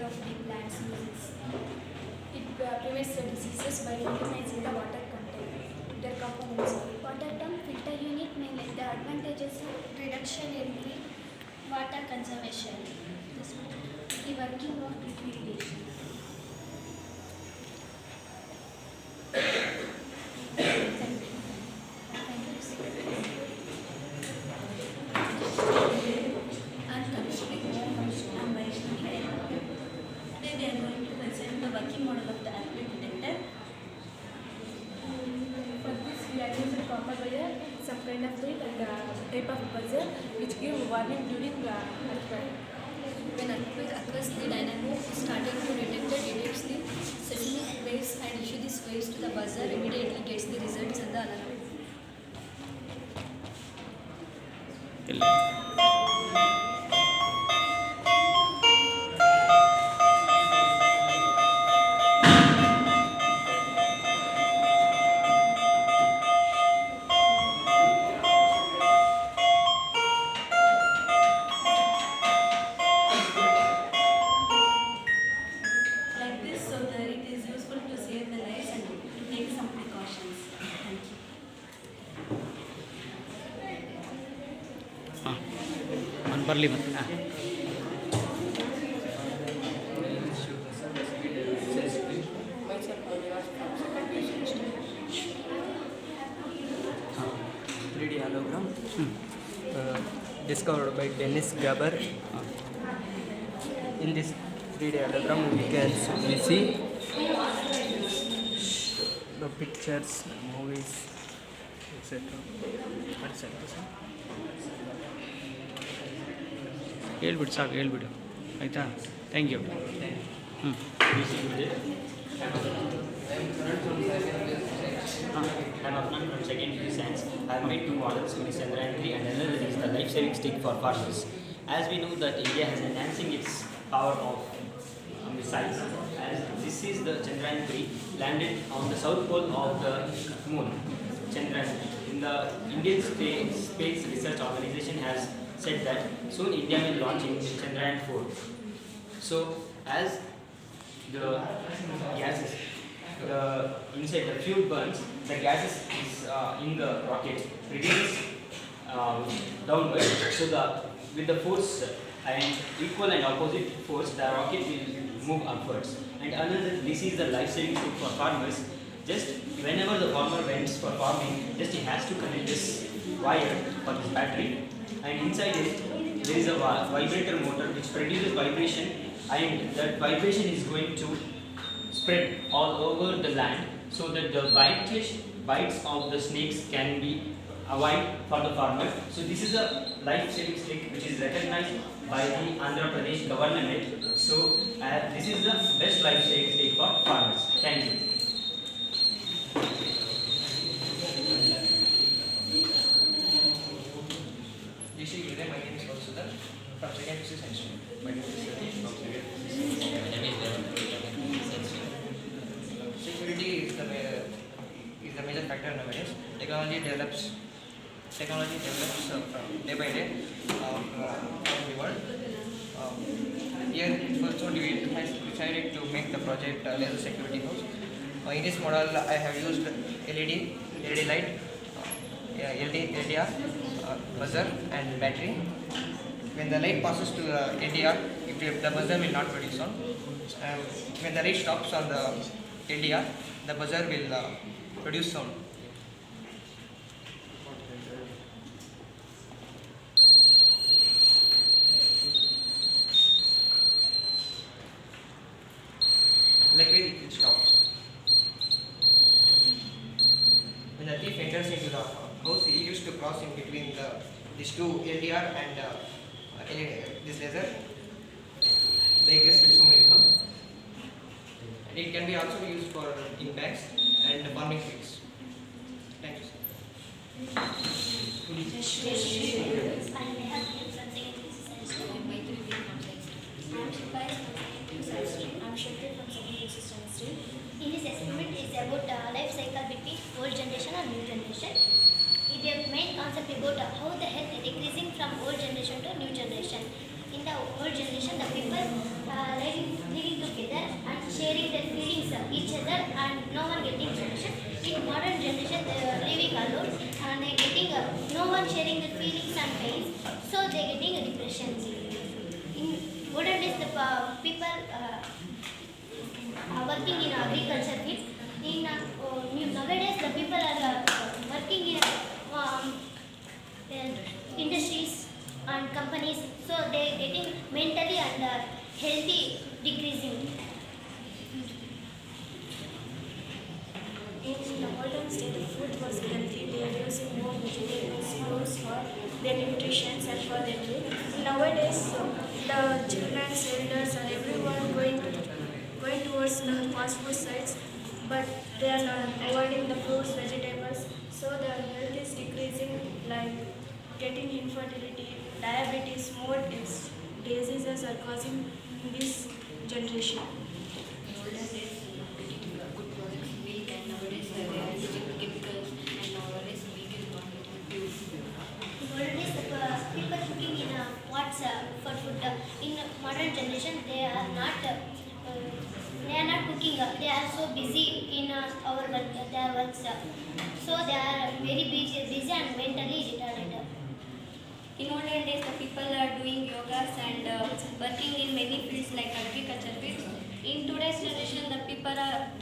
of the plant's uses. It prevents the diseases by minimizing the water content. Their components. Water pump filter unit may let the advantages of reduction in the water conservation. The working of drip irrigation. For this, we are using copper wire, some kind of tape, and type of buzzer which give warning during earthquake. When earthquake occurs, the dynamo starting to detect the detects the seismic waves and issue these waves to the buzzer, immediately gets the results and the alarm. Like this, so that it is useful to save the lives and to take some precautions. Thank you. मन परली मत hologram discovered by Dennis Gaber. In this 3D hologram, we can see the pictures, movies, etc. ಹೇಳ್ಬಿಟ್ಟು ಸಾಕು ಹೇಳ್ಬಿಡು ಆಯಿತಾ thank you ಹ್ಞೂ I'm Afnan from second degree science. I have made two models, one is Chandrayaan 3 and another is the life-saving stick for farmers. As we know that India has enhancing its power of missiles, as this is the Chandrayaan 3 landed on the south pole of the moon. Chandrayaan in the Indian Space Research Organization has said that soon India will launch in Chandrayaan 4. So as the gases, the inside the fuel burns, the gases is in the rocket reduces downward. So with the force and equal and opposite force, the rocket will move upwards. And another, this is the life-saving stick for farmers. Just whenever the farmer went for farming, just he has to connect this wire for his battery, and inside it there is a vibrator motor which produces vibration, and that vibration is going to spread all over the land so that the bites of the snakes can be avoided for the farmer. So this is a life-saving stick which is recognized by the Andhra Pradesh government. So this is the best life-saving stick for farmers. Thank you. My name is Sudhar from second degree science. My name is Satish from second Security is the major factor nowadays. Technology develops from day by day around the world. Here also it has decided to make the project laser security house. In this model, I have used LED light, LDR, buzzer and battery. When the light passes to the LDR, the buzzer will not produce sound. When the light stops on the LDR, the buzzer will produce sound. Likewise, it stops. When the thief enters into the house, he used to cross in between these two LDR and this laser. The egress will soon come. And it can be also used for in bags and farming fields. Thank you, sir. I'm Shruti from second degree science stream. In this experiment is about life cycle between old generation and new generation. The main concept about how the health is decreasing from old generation to new generation. In the old generation, the people living together and sharing their feelings each other and no one getting depression. In modern generation, they are living alone and they getting no one sharing their feelings and pains, so they getting a depression. In olden days, the people are working in agriculture field. In nowadays, the people are working in industries and companies, so they getting mentally and healthy decreasing. In the olden state, the food was healthy. They are using more vegetables, fruits for their nutrition and for their food. Nowadays, the children, elders, and everyone going towards the fast food sites, but they are not avoiding the fruits, vegetables. So their health is decreasing, like getting infertility, diabetes, more diseases are causing in this generation. In olden days, getting good products, milk, and nowadays they are using chemicals, and nowadays milk is not getting pure. In olden days, the people cooking in pots for food. In modern generation, they are not cooking. They are so busy in our work, their works. So they are very busy and mentally retarded. In olden days, the people are doing yogas and working in many fields like agriculture fields. In today's generation, the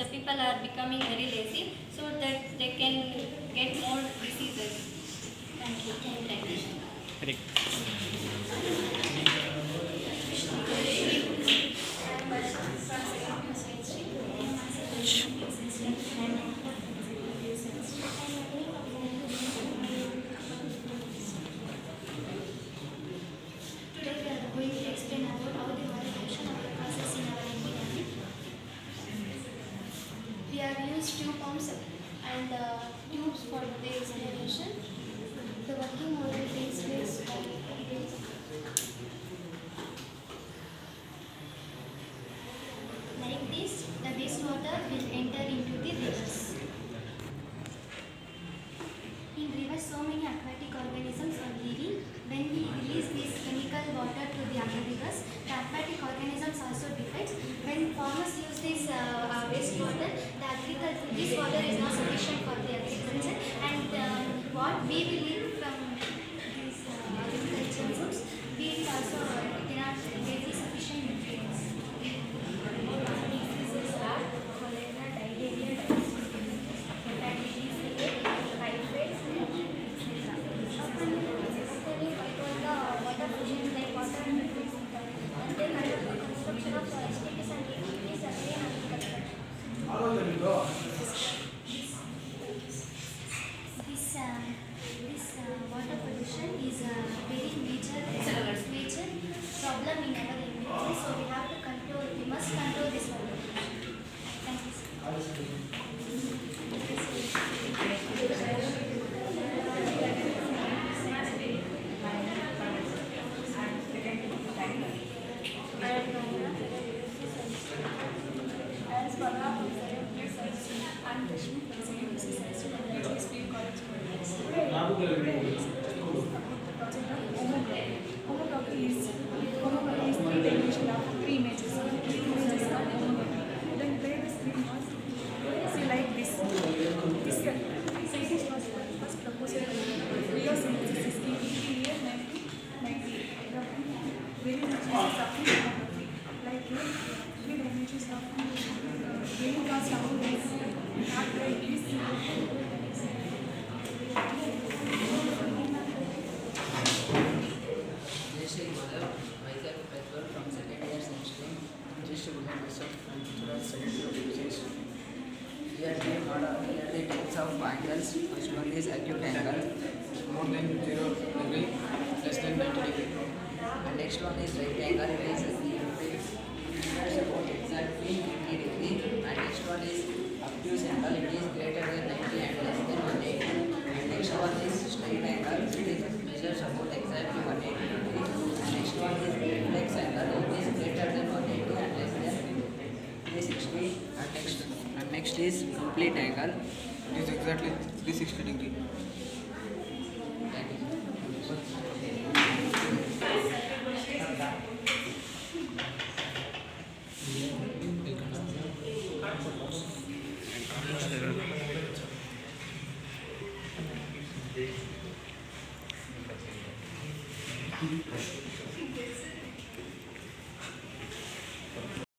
people are becoming very lazy, so that they can get more diseases. Thank you. Thank you. Very Today we are going to explain about how the water pollution of the process in our environment. We have used tube pumps and tubes for the examination. The working model takes place like this. The wastewater will enter into the rivers. In rivers, so many aquatic organisms are living. When we release this chemical water to the aquifers, the aquatic organisms also defects. When farmers use this wastewater, this water is not sufficient for the agriculture, and what we will eat from these agricultural foods, we will also cannot get the sufficient nutrients. Diseases are cholera, diarrhea, hepatitis A, typhoid, water pollution like water and they control the construction of STPs and DPPs and agriculture. This water pollution is a very major problem in our environment, so we must control this water pollution. Thank you, As Bala I'm Krishna from Second Exercise to the Speed College Homotopy is three dimension of three images. Three images are homotopy. Then where the screen was, see like this. This scientist was first proposed photosynthesis is in year 1998. Very much is suffering homotopy. Like here, three dimensions of very fast down is not like this. Jayashree Madhav, myself Prajwal from second year semester. Just Bhulan Bishop from second year semester. Here the types of angles. First one is acute angle, more than 0 degree, less than 90 degree. And next one is right angle, it is about exactly 90 degree. And next one is obtuse angle, it is greater than 90 and less than 180. And next one is straight angle, it is measures about exactly 180 degree. And next one is reflex angle, it is greater than 180 and less than 360. And next is complete angle, it is exactly 360 degree. Thank you. 8